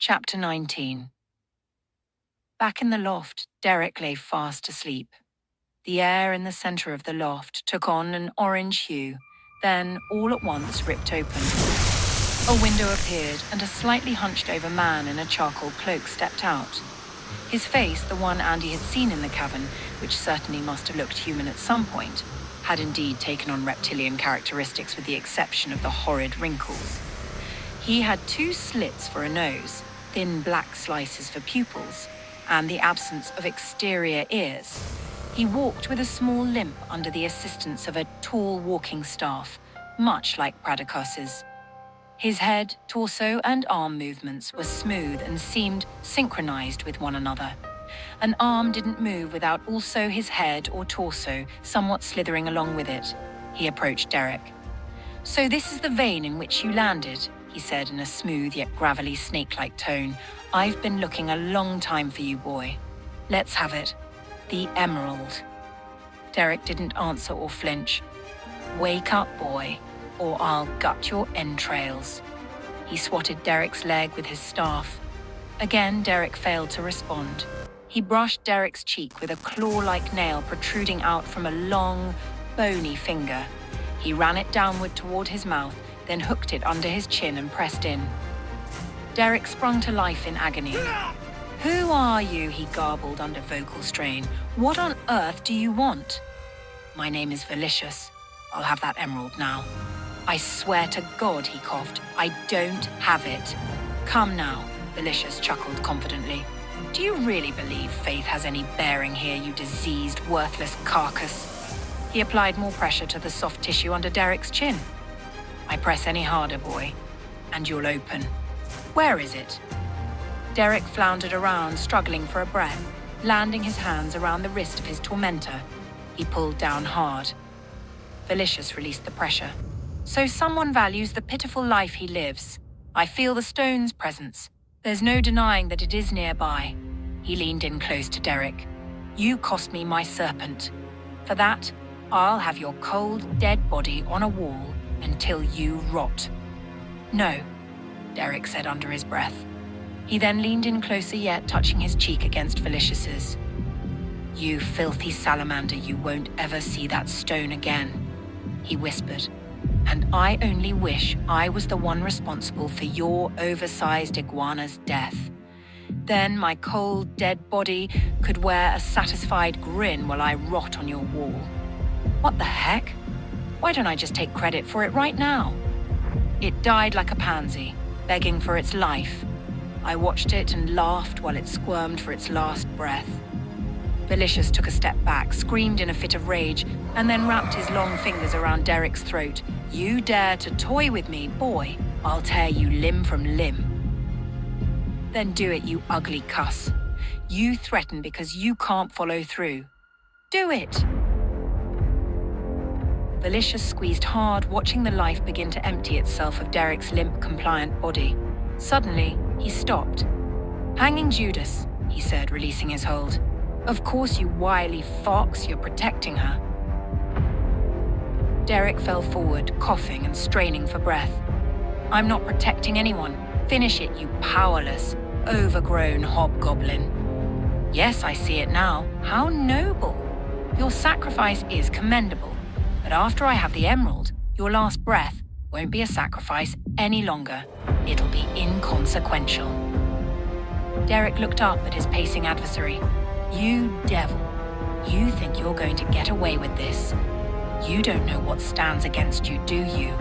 Chapter 19. Back in the loft, Derek lay fast asleep. The air in the center of the loft took on an orange hue, then, all at once, ripped open. A window appeared, and a slightly hunched-over man in a charcoal cloak stepped out. His face, the one Andy had seen in the cavern, which certainly must have looked human at some point, had indeed taken on reptilian characteristics with the exception of the horrid wrinkles. He had 2 slits for a nose, thin black slices for pupils, and the absence of exterior ears. He walked with a small limp under the assistance of a tall walking staff, much like Pradicus's. His head, torso, and arm movements were smooth and seemed synchronized with one another. An arm didn't move without also his head or torso somewhat slithering along with it. He approached Derek. "So this is the vein in which you landed," he said in a smooth yet gravelly snake-like tone. "I've been looking a long time for you, boy. Let's have it. The emerald." Derek didn't answer or flinch. "Wake up, boy, or I'll gut your entrails." He swatted Derek's leg with his staff. Again, Derek failed to respond. He brushed Derek's cheek with a claw-like nail protruding out from a long, bony finger. He ran it downward toward his mouth, then hooked it under his chin and pressed in. Derek sprung to life in agony. "Who are you?" he garbled under vocal strain. "What on earth do you want?" "My name is Velicious. I'll have that emerald now." "I swear to God," he coughed, "I don't have it." "Come now," Velicious chuckled confidently. "Do you really believe faith has any bearing here, you diseased, worthless carcass?" He applied more pressure to the soft tissue under Derek's chin. "I press any harder, boy, and you'll open. Where is it?" Derek floundered around, struggling for a breath, landing his hands around the wrist of his tormentor. He pulled down hard. Velicious released the pressure. "So someone values the pitiful life he lives. I feel the stone's presence. There's no denying that it is nearby." He leaned in close to Derek. "You cost me my serpent. For that, I'll have your cold, dead body on a wall until you rot." "No," Derek said under his breath. He then leaned in closer yet, touching his cheek against Velicious's. "You filthy salamander, you won't ever see that stone again," he whispered. "And I only wish I was the one responsible for your oversized iguana's death. Then my cold, dead body could wear a satisfied grin while I rot on your wall. What the heck? Why don't I just take credit for it right now? It died like a pansy, begging for its life. I watched it and laughed while it squirmed for its last breath." Velicious took a step back, screamed in a fit of rage, and then wrapped his long fingers around Derek's throat. "You dare to toy with me, boy, I'll tear you limb from limb." "Then do it, you ugly cuss. You threaten because you can't follow through. Do it!" Velicious squeezed hard, watching the life begin to empty itself of Derek's limp, compliant body. Suddenly, he stopped. "Hanging Judas," he said, releasing his hold. "Of course, you wily fox, you're protecting her." Derek fell forward, coughing and straining for breath. "I'm not protecting anyone. Finish it, you powerless, overgrown hobgoblin." "Yes, I see it now. How noble. Your sacrifice is commendable. But after I have the emerald, your last breath won't be a sacrifice any longer. It'll be inconsequential." Derek looked up at his pacing adversary. "You devil. You think you're going to get away with this. You don't know what stands against you, do you?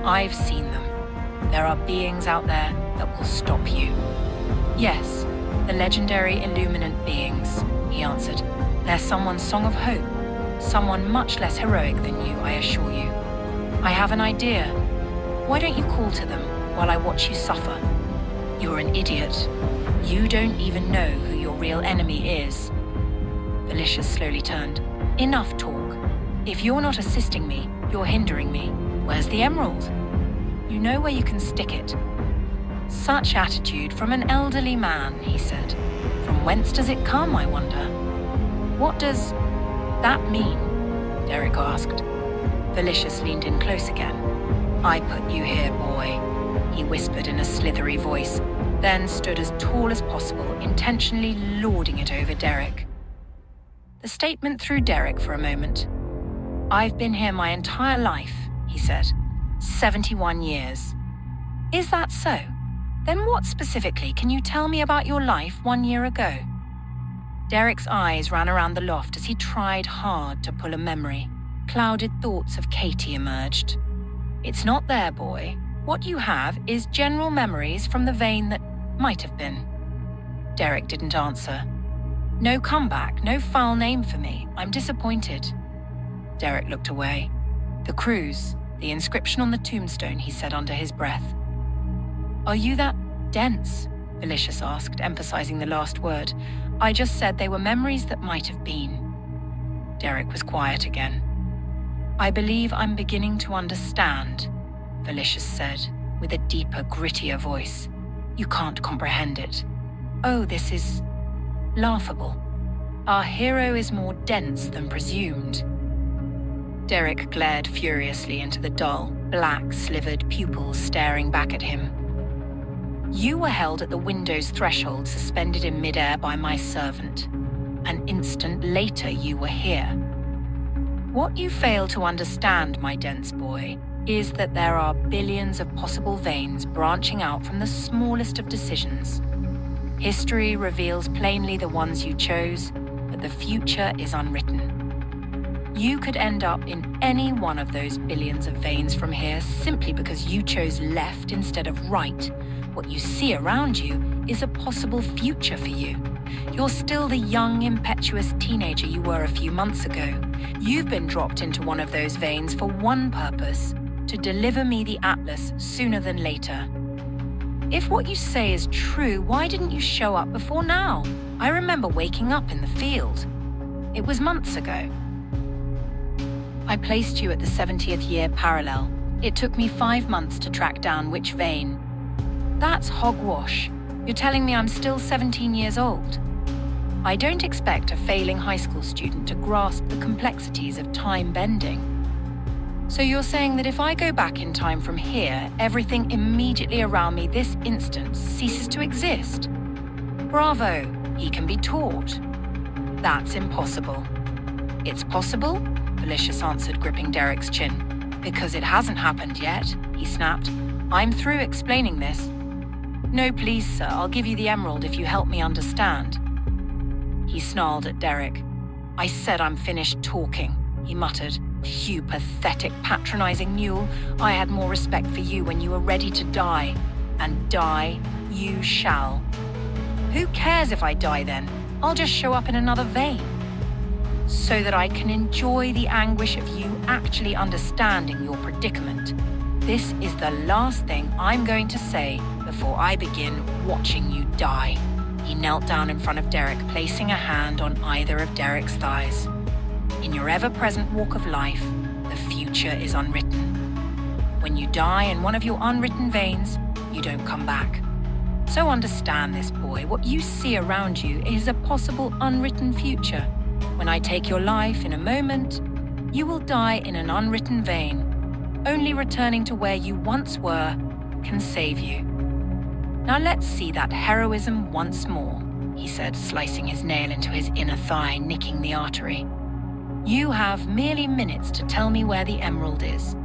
I've seen them. There are beings out there that will stop you." "Yes, the legendary illuminant beings," he answered. "They're someone's song of hope. Someone much less heroic than you, I assure you. I have an idea. Why don't you call to them while I watch you suffer?" "You're an idiot. You don't even know who your real enemy is." Velicious slowly turned. "Enough talk. If you're not assisting me, you're hindering me. Where's the emerald? You know where you can stick it." "Such attitude from an elderly man," he said. "From whence does it come, I wonder?" "What does that mean?" Derek asked. Velicious leaned in close again. "I put you here, boy. he whispered in a slithery voice, then stood as tall as possible, intentionally lording it over Derek. The statement threw Derek for a moment. "I've been here my entire life," he said. 71 years. "Is that so? Then what specifically can you tell me about your life 1 year ago?" Derek's eyes ran around the loft as he tried hard to pull a memory. Clouded thoughts of Katie emerged. "It's not there, boy. What you have is general memories from the vein that might have been." Derek didn't answer. "No comeback, no foul name for me. I'm disappointed." Derek looked away. "The cruise, the inscription on the tombstone," he said under his breath. "Are you that dense?" Felicius asked, emphasizing the last word. "I just said they were memories that might have been." Derek was quiet again. "I believe I'm beginning to understand," Felicius said, with a deeper, grittier voice. "You can't comprehend it. Oh, this is laughable. Our hero is more dense than presumed." Derek glared furiously into the dull, black, slivered pupils staring back at him. "You were held at the window's threshold, suspended in midair by my servant. An instant later, you were here. What you fail to understand, my dense boy, is that there are billions of possible veins branching out from the smallest of decisions. History reveals plainly the ones you chose, but the future is unwritten. You could end up in any one of those billions of veins from here simply because you chose left instead of right. What you see around you is a possible future for you. You're still the young, impetuous teenager you were a few months ago. You've been dropped into one of those veins for one purpose: to deliver me the Atlas sooner than later. If what you say is true, why didn't you show up before now? I remember waking up in the field. It was months ago. I placed you at the 70th year parallel. It took me 5 months to track down which vein. That's hogwash. You're telling me I'm still 17 years old. I don't expect a failing high school student to grasp the complexities of time bending. So you're saying that if I go back in time from here, everything immediately around me this instant ceases to exist? Bravo, he can be taught. That's impossible. It's possible? Felicius answered, gripping Derek's chin. Because it hasn't happened yet, he snapped. I'm through explaining this. No, please, sir, I'll give you the emerald if you help me understand. He snarled at Derek. I said I'm finished talking, he muttered. You pathetic, patronizing mule. I had more respect for you when you were ready to die. And die you shall. Who cares if I die then? I'll just show up in another vein. So that I can enjoy the anguish of you actually understanding your predicament. This is the last thing I'm going to say before I begin watching you die. He knelt down in front of Derek, placing a hand on either of Derek's thighs. In your ever-present walk of life, the future is unwritten. When you die in one of your unwritten veins, you don't come back. So understand this, boy. What you see around you is a possible unwritten future. When I take your life in a moment, you will die in an unwritten vein. Only returning to where you once were can save you. Now let's see that heroism once more, he said, slicing his nail into his inner thigh, nicking the artery. You have merely minutes to tell me where the emerald is.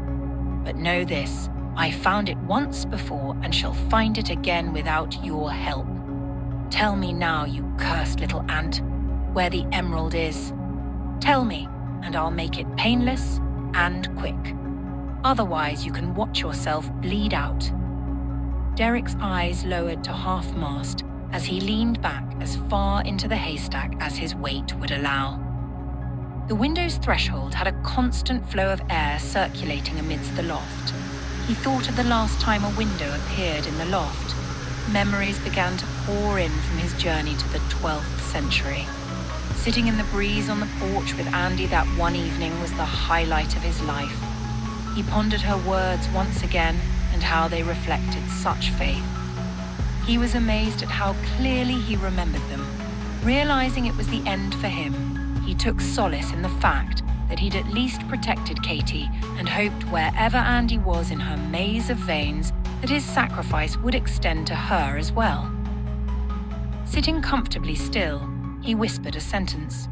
But know this, I found it once before and shall find it again without your help. Tell me now, you cursed little ant, where the emerald is. Tell me, and I'll make it painless and quick. Otherwise, you can watch yourself bleed out. Derek's eyes lowered to half-mast as he leaned back as far into the haystack as his weight would allow. The window's threshold had a constant flow of air circulating amidst the loft. He thought of the last time a window appeared in the loft. Memories began to pour in from his journey to the 12th century. Sitting in the breeze on the porch with Andy that one evening was the highlight of his life. He pondered her words once again and how they reflected such faith. He was amazed at how clearly he remembered them. Realizing it was the end for him, he took solace in the fact that he'd at least protected Katie and hoped wherever Andy was in her maze of veins, that his sacrifice would extend to her as well. Sitting comfortably still, he whispered a sentence.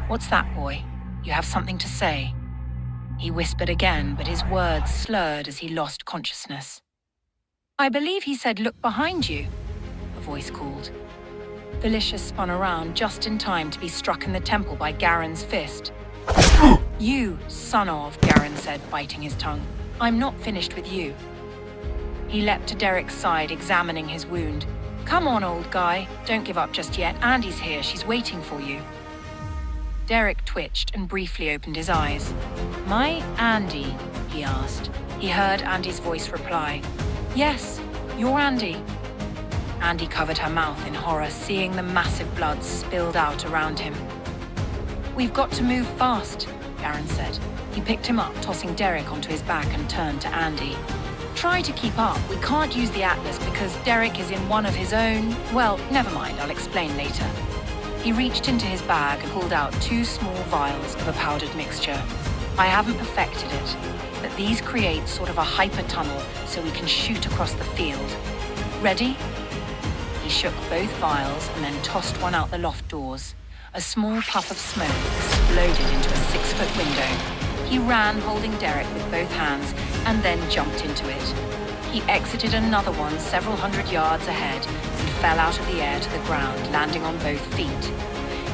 "What's that, boy? You have something to say?" He whispered again, but his words slurred as he lost consciousness. "I believe he said, 'Look behind you,'" a voice called. Felicia spun around just in time to be struck in the temple by Garen's fist. "You, son of," Garen said, biting his tongue. "I'm not finished with you." He leapt to Derek's side, examining his wound. "Come on, old guy. Don't give up just yet. Andy's here. She's waiting for you." Derek twitched and briefly opened his eyes. "My Andy?" he asked. He heard Andy's voice reply. "Yes, you're Andy." Andy covered her mouth in horror, seeing the massive blood spilled out around him. "We've got to move fast," Garen said. He picked him up, tossing Derek onto his back, and turned to Andy. "Try to keep up. We can't use the Atlas because Derek is in one of his own... Well, never mind, I'll explain later." He reached into his bag and pulled out 2 small vials of a powdered mixture. "I haven't perfected it, but these create sort of a hyper tunnel so we can shoot across the field. Ready?" He shook both vials and then tossed one out the loft doors. A small puff of smoke exploded into a 6-foot window. He ran, holding Derek with both hands, and then jumped into it. He exited another one several hundred yards ahead and fell out of the air to the ground, landing on both feet.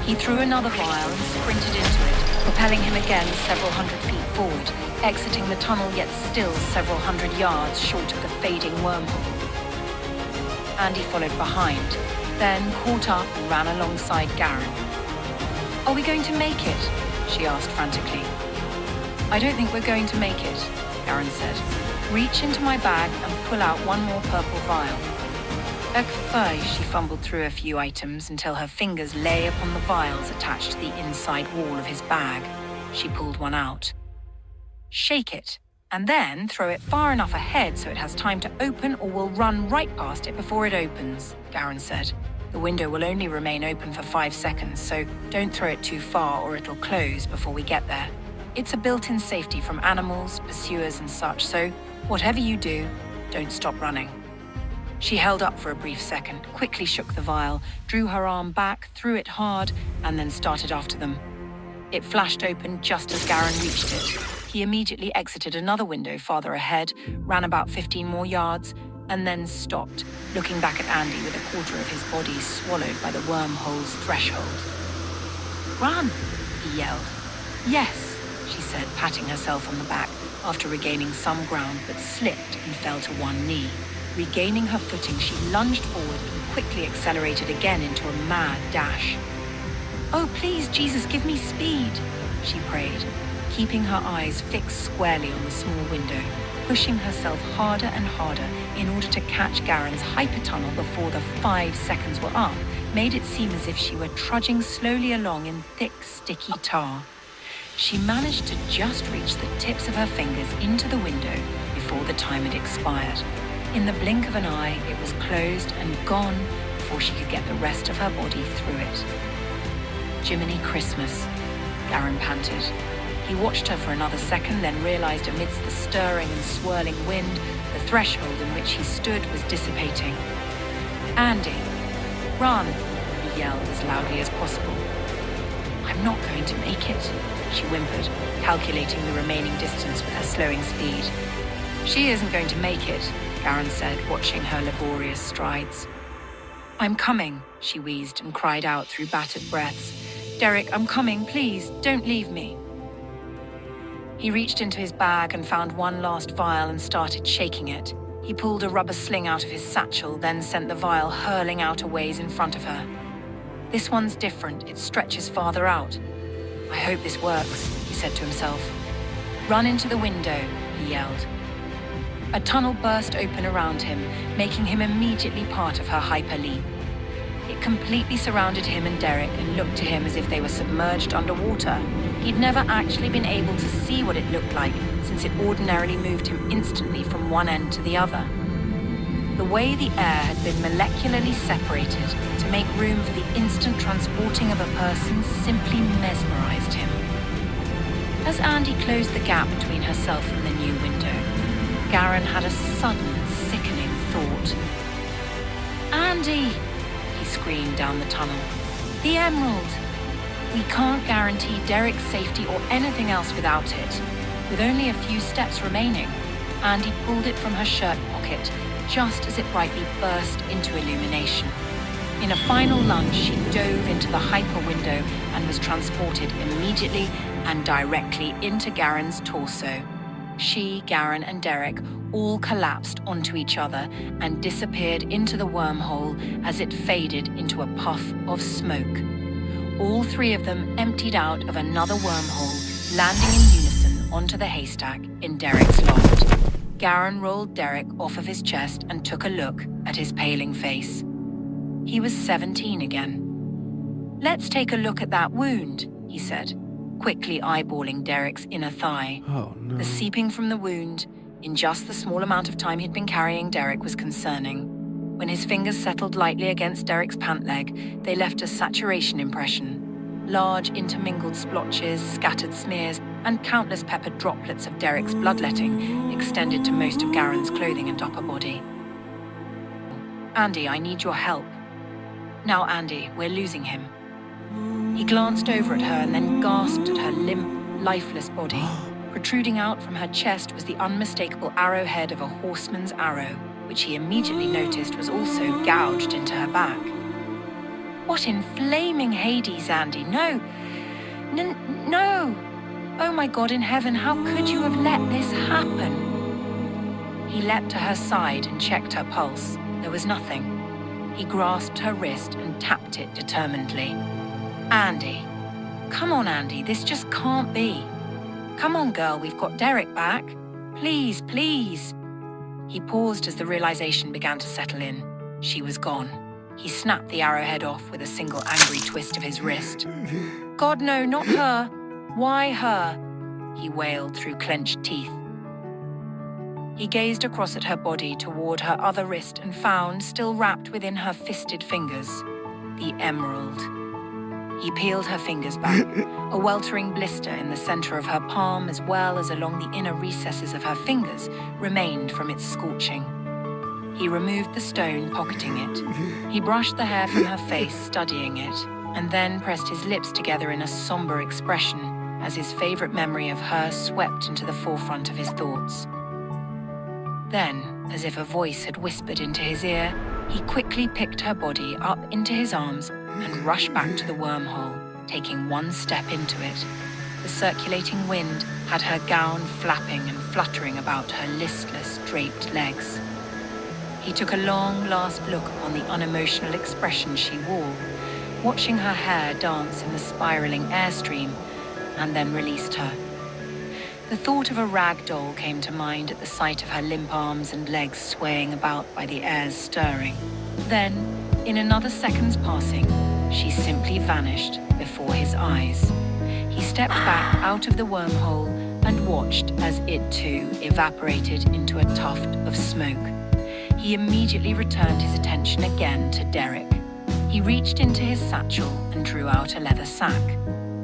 He threw another vial and sprinted into it, propelling him again several hundred feet forward, exiting the tunnel yet still several hundred yards short of the fading wormhole. Andy followed behind, then caught up and ran alongside Garen. "Are we going to make it?" she asked frantically. "I don't think we're going to make it," Garen said. "Reach into my bag and pull out one more purple vial." She fumbled through a few items until her fingers lay upon the vials attached to the inside wall of his bag. She pulled one out. "Shake it, and then throw it far enough ahead so it has time to open, or we'll run right past it before it opens," Garen said. "The window will only remain open for 5 seconds, so don't throw it too far or it'll close before we get there. It's a built-in safety from animals, pursuers and such, so whatever you do, don't stop running." She held up for a brief second, quickly shook the vial, drew her arm back, threw it hard, and then started after them. It flashed open just as Garen reached it. He immediately exited another window farther ahead, ran about 15 more yards, and then stopped, looking back at Andy with a quarter of his body swallowed by the wormhole's threshold. "Run!" he yelled. "Yes," she said, patting herself on the back after regaining some ground, but slipped and fell to one knee. Regaining her footing, she lunged forward and quickly accelerated again into a mad dash. "Oh, please, Jesus, give me speed," she prayed, keeping her eyes fixed squarely on the small window, pushing herself harder and harder in order to catch Garen's hypertunnel before the 5 seconds were up, made it seem as if she were trudging slowly along in thick, sticky tar. She managed to just reach the tips of her fingers into the window before the time had expired. In the blink of an eye, it was closed and gone before she could get the rest of her body through it. "Jiminy Christmas," Garen panted. He watched her for another second, then realized amidst the stirring and swirling wind, the threshold in which he stood was dissipating. "Andy, run," he yelled as loudly as possible. "I'm not going to make it," she whimpered, calculating the remaining distance with her slowing speed. "She isn't going to make it," Garen said, watching her laborious strides. "I'm coming," she wheezed and cried out through battered breaths. "Derek, I'm coming, please, don't leave me." He reached into his bag and found one last vial and started shaking it. He pulled a rubber sling out of his satchel, then sent the vial hurling out a ways in front of her. "This one's different, it stretches farther out. I hope this works," he said to himself. "Run into the window," he yelled. A tunnel burst open around him, making him immediately part of her hyper-leap. It completely surrounded him and Derek and looked to him as if they were submerged underwater. He'd never actually been able to see what it looked like, since it ordinarily moved him instantly from one end to the other. The way the air had been molecularly separated to make room for the instant transporting of a person simply mesmerized him. As Andy closed the gap between herself and the new window, Garen had a sudden, out. "Andy!" he screamed down the tunnel. "The emerald!" We can't guarantee Derek's safety or anything else without it. With only a few steps remaining, Andy pulled it from her shirt pocket just as it brightly burst into illumination. In a final lunge, she dove into the hyper window and was transported immediately and directly into Garen's torso. She, Garen, and Derek all collapsed onto each other and disappeared into the wormhole as it faded into a puff of smoke. All three of them emptied out of another wormhole, landing in unison onto the haystack in Derek's loft. Garen rolled Derek off of his chest and took a look at his paling face. He was 17 again. "Let's take a look at that wound," he said, quickly eyeballing Derek's inner thigh. Oh, no. The seeping from the wound, in just the small amount of time he'd been carrying Derek, was concerning. When his fingers settled lightly against Derek's pant leg, they left a saturation impression. Large intermingled splotches, scattered smears, and countless peppered droplets of Derek's bloodletting extended to most of Garen's clothing and upper body. "Andy, I need your help." "Now, Andy, we're losing him." He glanced over at her and then gasped at her limp, lifeless body. Protruding out from her chest was the unmistakable arrowhead of a horseman's arrow, which he immediately noticed was also gouged into her back. "What in flaming Hades, Andy? No! No! Oh my God in heaven, how could you have let this happen?" He leapt to her side and checked her pulse. There was nothing. He grasped her wrist and tapped it determinedly. "Andy. Come on, Andy, this just can't be. Come on, girl, we've got Derek back. Please, please." He paused as the realization began to settle in. She was gone. He snapped the arrowhead off with a single angry twist of his wrist. "God, no, not her. Why her?" he wailed through clenched teeth. He gazed across at her body toward her other wrist and found, still wrapped within her fisted fingers, the emerald. He peeled her fingers back. A weltering blister in the center of her palm, as well as along the inner recesses of her fingers, remained from its scorching. He removed the stone, pocketing it. He brushed the hair from her face, studying it, and then pressed his lips together in a somber expression as his favorite memory of her swept into the forefront of his thoughts. Then, as if a voice had whispered into his ear, he quickly picked her body up into his arms and rushed back to the wormhole, taking one step into it. The circulating wind had her gown flapping and fluttering about her listless, draped legs. He took a long, last look upon the unemotional expression she wore, watching her hair dance in the spiraling airstream, and then released her. The thought of a ragdoll came to mind at the sight of her limp arms and legs swaying about by the air's stirring. Then, in another second's passing, she simply vanished before his eyes. He stepped back out of the wormhole and watched as it too evaporated into a tuft of smoke. He immediately returned his attention again to Derek. He reached into his satchel and drew out a leather sack.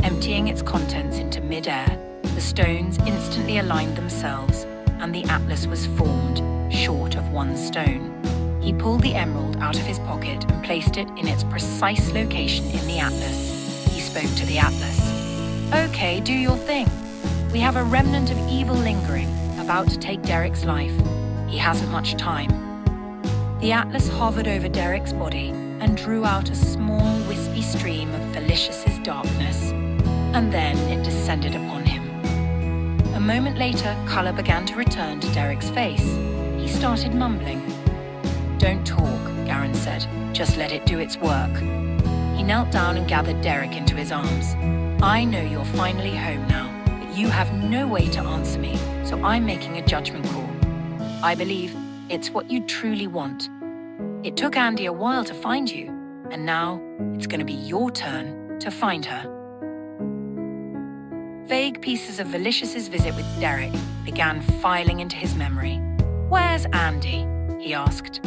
Emptying its contents into mid-air, the stones instantly aligned themselves, and the atlas was formed, short of one stone. He pulled the emerald out of his pocket and placed it in its precise location in the atlas. He spoke to the atlas. "Okay, do your thing. We have a remnant of evil lingering, about to take Derek's life. He hasn't much time." The atlas hovered over Derek's body and drew out a small, wispy stream of Felicius's darkness, and then it descended upon him. A moment later, color began to return to Derek's face. He started mumbling. "Don't talk," Garen said. "Just let it do its work." He knelt down and gathered Derek into his arms. "I know you're finally home now, but you have no way to answer me, so I'm making a judgment call. I believe it's what you truly want. It took Andy a while to find you, and now it's going to be your turn to find her." Vague pieces of Felicius's visit with Derek began filing into his memory. "Where's Andy?" he asked.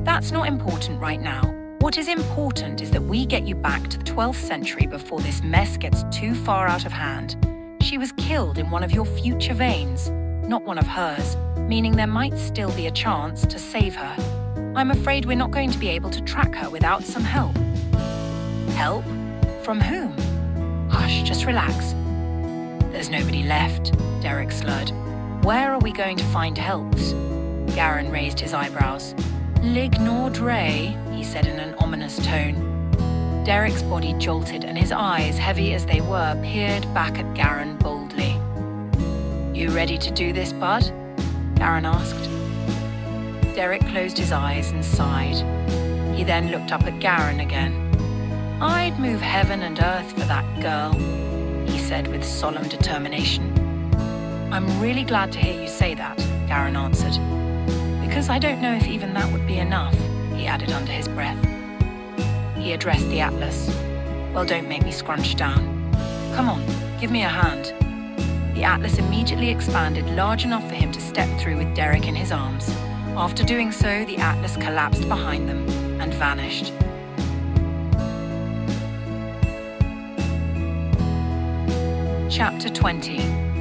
"That's not important right now. What is important is that we get you back to the 12th century before this mess gets too far out of hand. She was killed in one of your future veins, not one of hers, meaning there might still be a chance to save her. I'm afraid we're not going to be able to track her without some help. Help? From whom? Hush, just relax. There's nobody left, Derek slurred. Where are we going to find helps? Garin raised his eyebrows. L'Ignordre, he said in an ominous tone. Derek's body jolted and his eyes, heavy as they were, peered back at Garin boldly. You ready to do this, bud? Garin asked. Derek closed his eyes and sighed. He then looked up at Garin again. I'd move heaven and earth for that girl, he said with solemn determination. I'm really glad to hear you say that, Garin answered. Because I don't know if even that would be enough, he added under his breath. He addressed the Atlas. Well, don't make me scrunch down. Come on, give me a hand. The Atlas immediately expanded large enough for him to step through with Derek in his arms. After doing so, the Atlas collapsed behind them and vanished. Chapter 20.